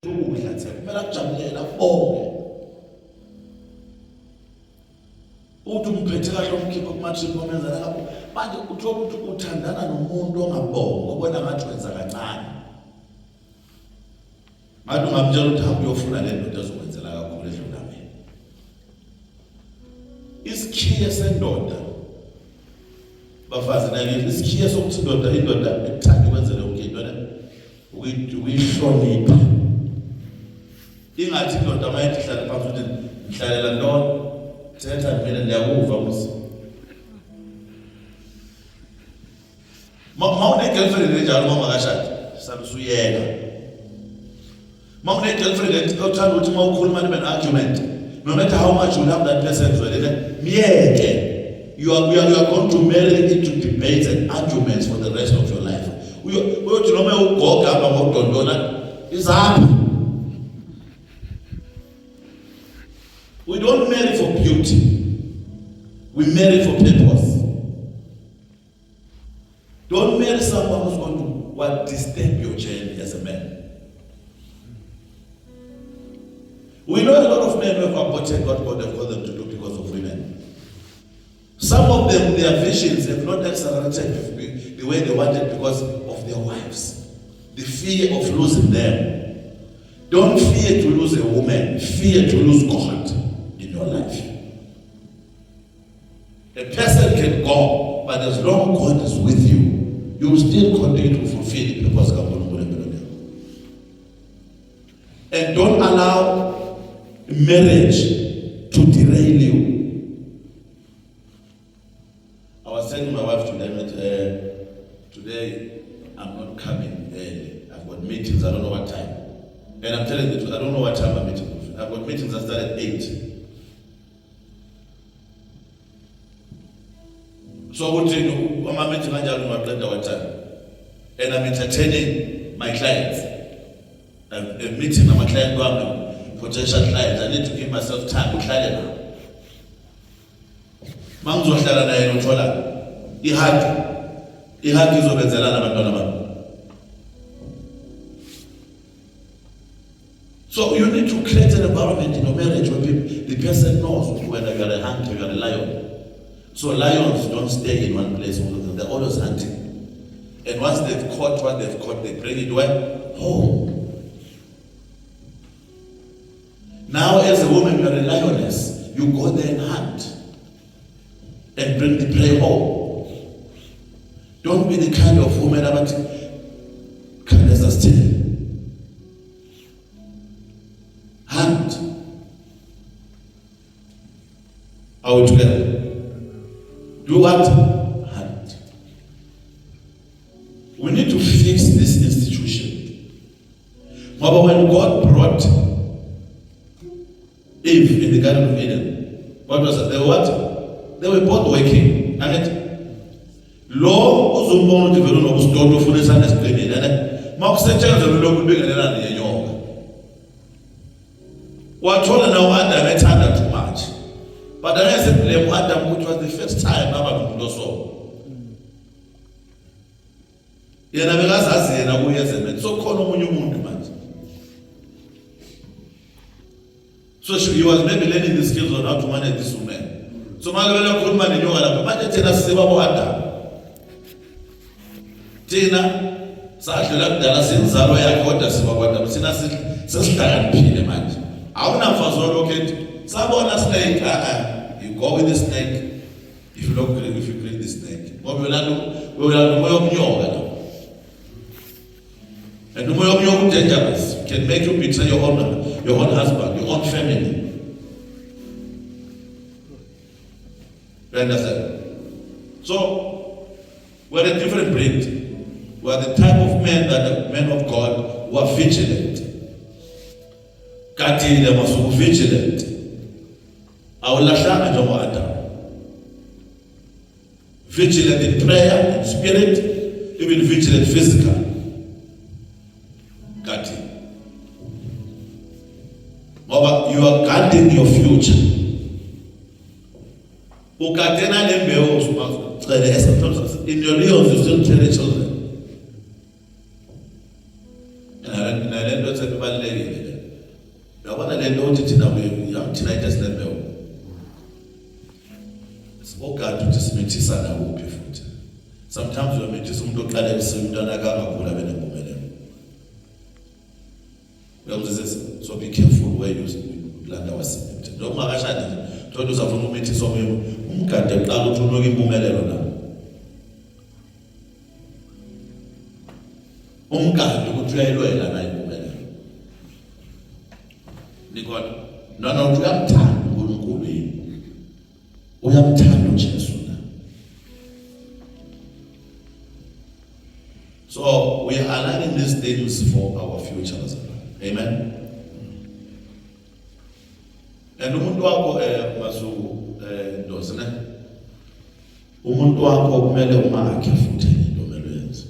ukudla nje kumele akujabulela akubonge uthi umphethe kahle umkhipha kumatrip omenzana lapho manje uthola ukuthi uthandana nomuntu ongabonga ubona ngathi wenza kancane manje ungamtshela ukuthi hambe uyofuna le nto ezokwenzela kakhulu edlulame isikhiye sendoda bafazi nayo isikhiye sokuthi indoda ekuthanda ukwenzela yonke into uyihlonipha ingathi indoda mayithi ihlale phansi ukuthi ngihlalela ntoni thetha mina ndiyakuva musi mawune girlfriend enjalo mama kashadi sabe usuyeka mawune girlfriend ekuthanda ukuthi mawukhuluma nibe argument no matter how much you love that person miyeke you are going to marry into debates and arguments for the rest of your life uyothi noma ugoga apha ngokudondona izapha. We don't marry for beauty. We marry for purpose. Don't marry someone who's going to disturb your journey as a man. We know a lot of men who have aborted what they've called them to do because of women. Some of them, their visions have not accelerated the way they wanted because of their wives. The fear of losing them. Don't fear to lose a woman. Fear to lose God in your life. A person can go, but as long as God is with you, you will still continue to fulfill the purpose of God. And don't allow marriage to derail you. I was telling my wife today I'm not coming early. I've got meetings, I don't know what time. And I'm telling the truth, I don't know what time I'm meeting. I've got meetings that start at 8. So what do you know? I'm meeting what time. And I'm entertaining my clients. I'm meeting my client, potential clients. I need to give myself time to client now. Mangizohlala naye ngithola ihaki izobenzelana abantwana bami. So you need to create an environment in your marriage where the person knows whether you are a hunter, you are a lion. So lions don't stay in one place, they're always hunting. And once they've caught what they've caught, they bring it where? Home. Now as a woman, you are a lioness. You go there and hunt and bring the prey home. Don't be the kind of woman that can still hunt. Are we together? Do what? Hunt. We need to fix this institution. But when God brought Eve in the Garden of Eden, what was it? They were what? They were both working. And lo uzumbona ukuthi vele unokustoto ufundisa nesiqinile ne makusetshenzwe lokhu kubingelelana ngenyoka wathola nawo Adam ethanda too much but I said blame Adam which was the first time aba nomuntu so yena bekazazi yena kuyezemeni so khona omunye umuntu manje so he was maybe learning the skills on how to manage this woman so makavela khuluma nenyoka lapho manje thina siba bo Adam thina sadlula kudala sinzalo yakhe kodwa siba kwanda sina sesihlakaniphile manje awunamfazi lokho sabona snake you go with the snake if you greet the snake ngoba yolanda moya omnyoka la and the moya omnyoka dangerous can make you betray your own husband, your own family. You understand? So we're a different breed. We are the type of men that the men of God who are vigilant. Kati they must be vigilant. Awulahlanga njengo Adam. Vigilant in prayer, in spirit, even vigilant physical. Kati. But you are guarding your future. In your reals, you still tell the children. And I learned what's everybody ibalulekile. Uyabona le nto uthi thina thina itesilembeo. Sibogada ukuthi simithisa nakuphi futhi. Sometimes uyamithisa umuntu oqala ekuseni umntwana kangakhula benempumelelo. So be careful where you land our cement. Noma akashadi nje uzafuna umithisa umgade uqala ukuthi unoke impumelelo na. Umgade ukuthi uyayilwela na impumelelo. Nikona nona uyamthanda uNkulunkulu yini. Uyamthanda uJesu na. So we are aligning these things for our future as well. Amen. And umuntu wakho ndozine. Umuntu wakho kumele umakhe futhi into melwenza.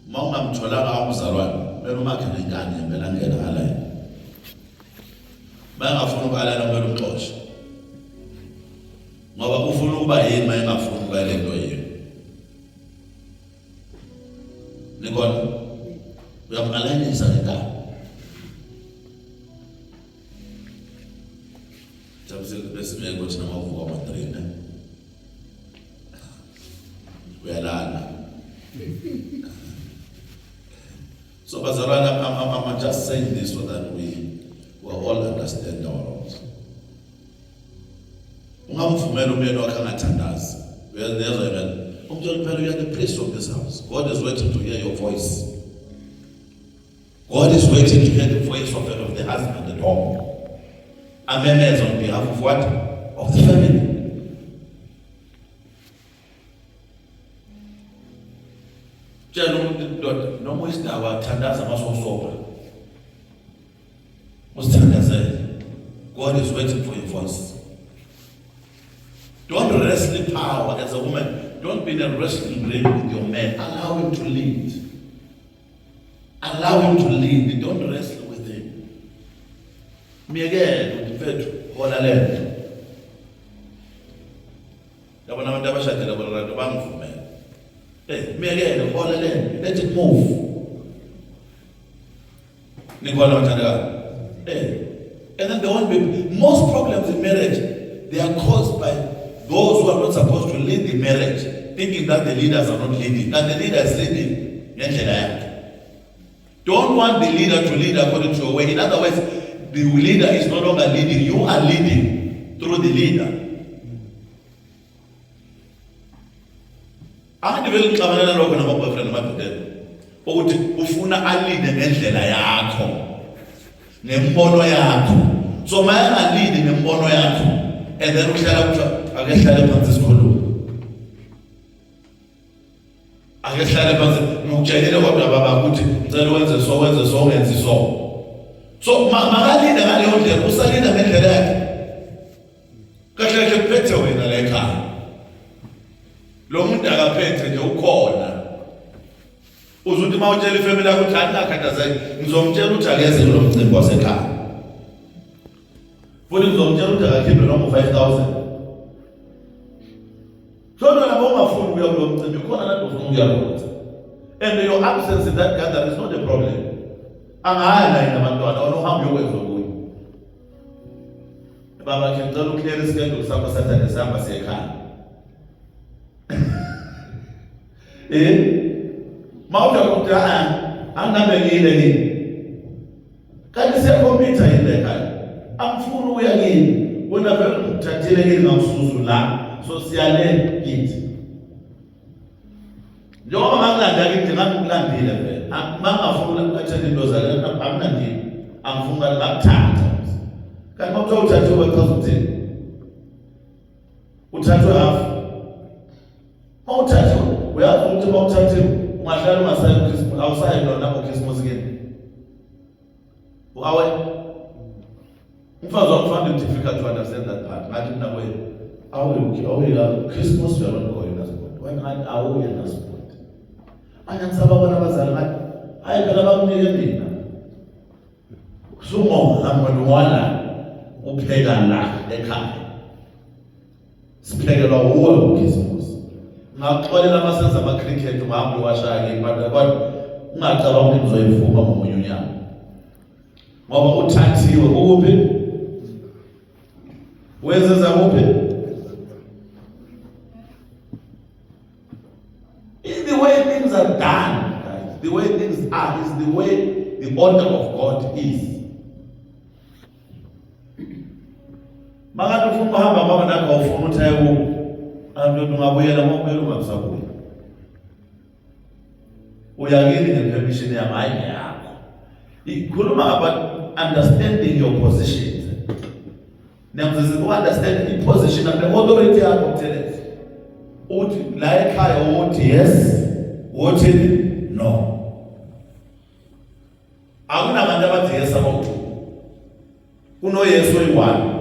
Uma ungamtholanga umzalwane, kumele umakhe nenkani ngempela ngena ala. Bayangafuna ukualana kumele umxoxe. Ngoba ufuna ukuba yini mayengafuna ukuba le nto yini. Nikona uyamalanisa ngekani. Jamsel besimeko thina mavuka ama-3 uyalala. So bazalwana, I'm just saying this so that we all understand our roles. Ungamvumela umyeni wakhe angathandazi. Uyezwa yena. Umtshela phela you are the priest of this house. God is waiting to hear your voice. God is waiting to hear the voice of the husband at home. Amen. On behalf of what? Of the family. No more is our tandaza masosoba. God is waiting for your voice. Don't wrestle power as a woman. Don't be in a wrestling ring with your man. Allow him to lead. Allow him to lead. Don't wrestle with him. Me again, with the hola land. Hey, me again, hola land. Let it move. Hey. And then most problems in marriage, they are caused by those who are not supposed to lead the marriage, thinking that the leaders are not leading, and the leader is leading. Don't want the leader to lead according to your way. In other words, the leader is no longer leading. You are leading through the leader. Angideveloping xabanana lokho nama-boyfriend amadoda ukuthi ufuna alide ngendlela yakho nembono yakho. So maya alide nembono yakho and then uhlala kuthiwa akehlale phansi sikhulume. Akehlale phansi ngokutshelile kodwa baba ukuthi ngicela wenze so ungenzi so. So makalinde ngaleyo ndlela usalinde ngendlela yakhe. Kahle kahle kuphethe wena la ekhaya. Lo muntu akaphethe nje ukhona. Uzuthi mawutshela ifamily yakho ukuthi anikhathazeki ngizomtshela ukuthi akeze lo mcimbi wasekhaya. Futhi ngizomtshela ukuthi akakhiphe noma 5,000. So noma ungafuni ukuya kulo mcimbi khona lento ufuna ukuya kuyo. And your absence in that gathering is not a problem. Angaya yena abantwana onohambo yokwenza kuyo. Baba ke ngicela uclear ischedule sakho Saturday sihamba sekhaya. Mawuda ukuthi angabekile yini. Kanti sekompyutha yini ekhaya. Angifuni ukuya kini. Wena vele ngithathile kini ngamsuzu la. So siyale kithi. Njengoba mangilanda kithi ngathi ukulandile vele. Mangafuna ukuthanda into zalo akunandini. Angifuna ngakuthanda. Kanti mawuthatha uthathiwe because uthini? Uthathwe half. Mawuthathiwe uyazi ukuthi mawuthathiwe ungahlala ungasayi uChristmas awusayi lona ngoChristmas kini. Uawe umfazi wakufanda difficult to understand that part. Ngathi mina kwena awu Christmas you are not going as God. When I awu yena support. Anyanisaba bona abazali ngathi hayi phela bakunike mina. Sumo hamba nowala upheka la ekhaya. Siphekelwa uwe uChristmas. Ngaxolela amasenza ama cricket uhambe washaya ngephanda kodwa ungacabanga ukuthi uzoyivuma ngomunye unyaka. Ngoba uthathiwe kuphi? Wenza kuphi? It's the way things are done, guys. The way things are is the way the order of God is. Maka ufuna uhamba mama nakho ufuna uthaye ku abantu ungabuyela mawubuyela ungakusabuya. Uyakini ngepermission yamanye yakho. Ikhuluma about understanding your position. Ngiyakuziza ukunderstand i-position and the authority yakho kuthelela. Uthi la ekhaya uthi yes, uthi no. Akunabantu abathi yes about. Kuno yes oyi-one.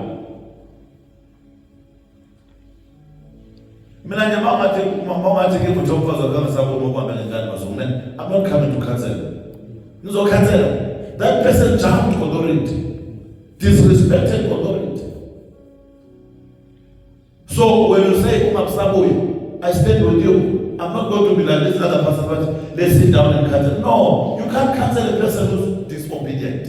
Mina nje mawungathi ke kuthokoza kangasabona ukuhamba ngengane bazongena. I'm not coming to cancel. Ngizocancela. That person jumped authority, disrespected authority. So when you say Umakusabuya, I stand with you. I'm not going to be like this other person, but let's sit down and cancel. No, you can't cancel a person who's disobedient.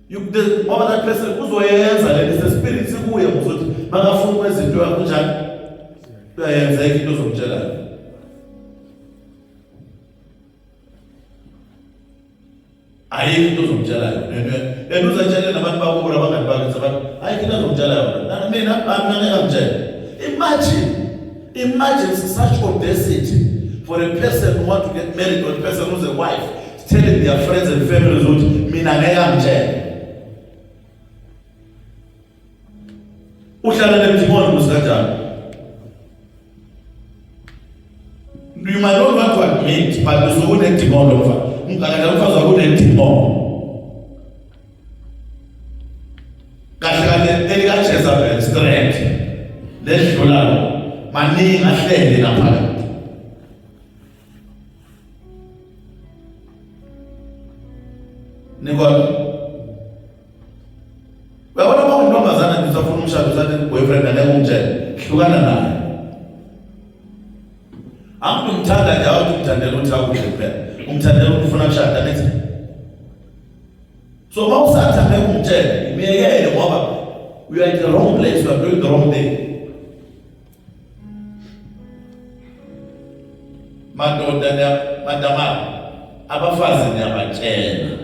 Over that person who's uzoyenza le is the spirit sikuye ukuthi makafuna kwezinto yakunjani uyayenza into zomtshela. Ayikho into zomtshela yena uzatshela nabantu bakubona abangani bakhe abantu ayikho into zomtshela yona. Mina imagine such audacity for a person who want to get married or a person who's a wife telling their friends and families ukuthi mina ngeke angitshele. Uhlala nemthimolo kusikanjani? You might not want to admit, but usukunedimolo mfa. Umkakala umfazi wakunedimolo. Kahle kahle elikaJezebel straight. Ledlula maningi ahlele naphakathi. Nikona uyabona uma untombazana ngisafuna umshado usathi boyfriend ane umtshela hlukana naye. Angumthanda nje awuthi umthandela uthi akuhle kuphela. Umthandela ukuthi ufuna ukushada nethi. So mawusathi ane umtshela imiyekele ngoba you are in the wrong place, you are doing the wrong thing. Madoda madamana abafazi niyabatshela.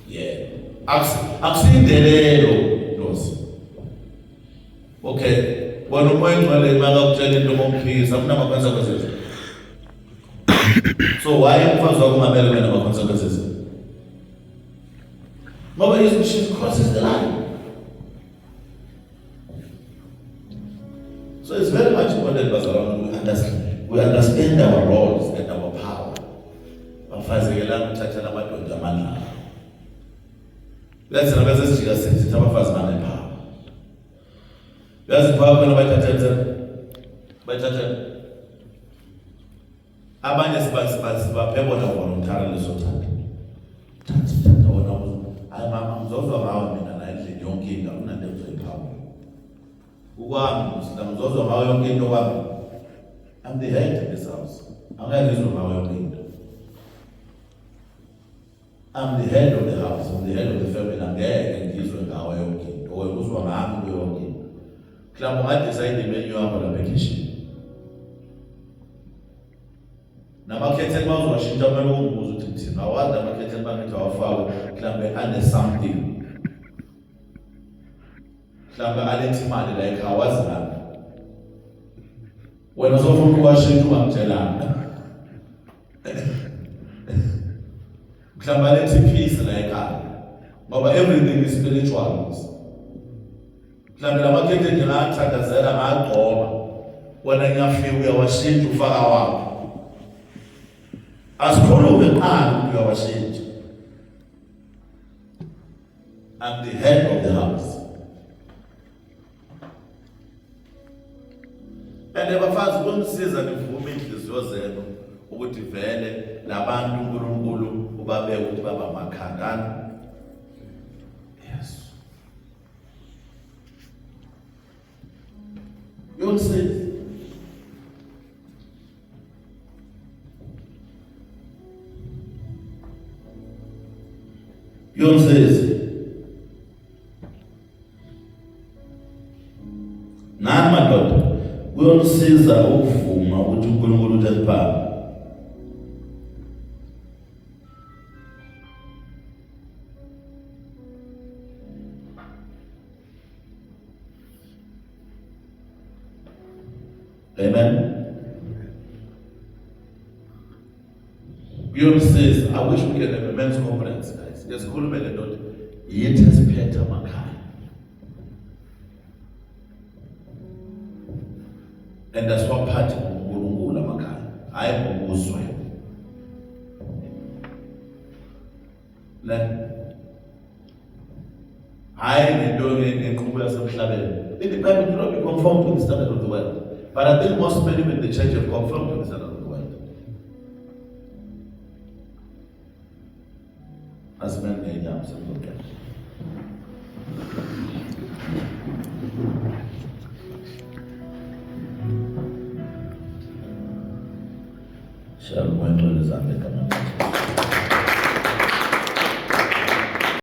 Yeah. Akusindelelo Nkosi. Okay, wena umoya ngcwele makakutshela into momphikisa akuna consequences. So why umfazi wakho ungamele wena ama consequences? Ngoba she crosses the line. So it's very much important we understand our roles and our power. Bafazi ke la kuthatha namadoda amandla. Let's remember this Jesus said, abafazi banepower. Yazi power kwena bayithatha. Abanye sibaphebona voluntarily sothanda. Thatha wona hayi mama ngizozwa ngawe mina la endlini yonke into akunanto ezoyiphawula. Ukwami ngizozwa ngawe yonke into kwami. I'm the head of this house. Angeke ngizwe ngawe yonke into. I'm the head of the house, I'm the head of the family, angeke ngizwe ngawe yonke into. Wena uzwa ngami kuyo yonke into. Mhlawumbe ungadecide imenu yakho lapha ekitchen. Namakhetheni mawuzowashintsha kumele ungibuze ukuthi thina awazi namakhetheni bakithi awafakwe mhlawumbe ane-something. Mhlawumbe aletha imali la ekhaya awazi ngami. Wena uzofuna ukuwashintsha ungamtshelanga. Mhlawumbe aletha ipeace la ekhaya. Ngoba everything is spiritual. Mhlawumbe lamakhetheni ngiyathandazela ngagcoba. Wena ngiyafika uyawashintsha ufaka wakho. Asikhulume ngani uyawashintsha. I'm the head of the house. And abafazi kunisiza nivume inhliziyo zenu ukuthi vele labantu uNkulunkulu ubabeke ukuthi baba amakhandana. Yes. You see. Kuyongisiza. Nani madoda? Kuyongisiza ukuvuma ukuthi uNkulunkulu uthi asiphathe. Amen. Kuyongisiza. I wish we could have a men's conference, guys. Yes, khulume le ndoda. Yithi asiphethe amakhaya. And that's what part of uNkulunkulu amakhaya. Hayi ngokuzwe. Ne? Hayi ngento ngenkqubo yasemhlabeni. In the Bible, do not be conformed to the standard of the world. But I think most men in the church have conformed to the standard of the world. As men, they are absolutely. Shall we go into the Zambia?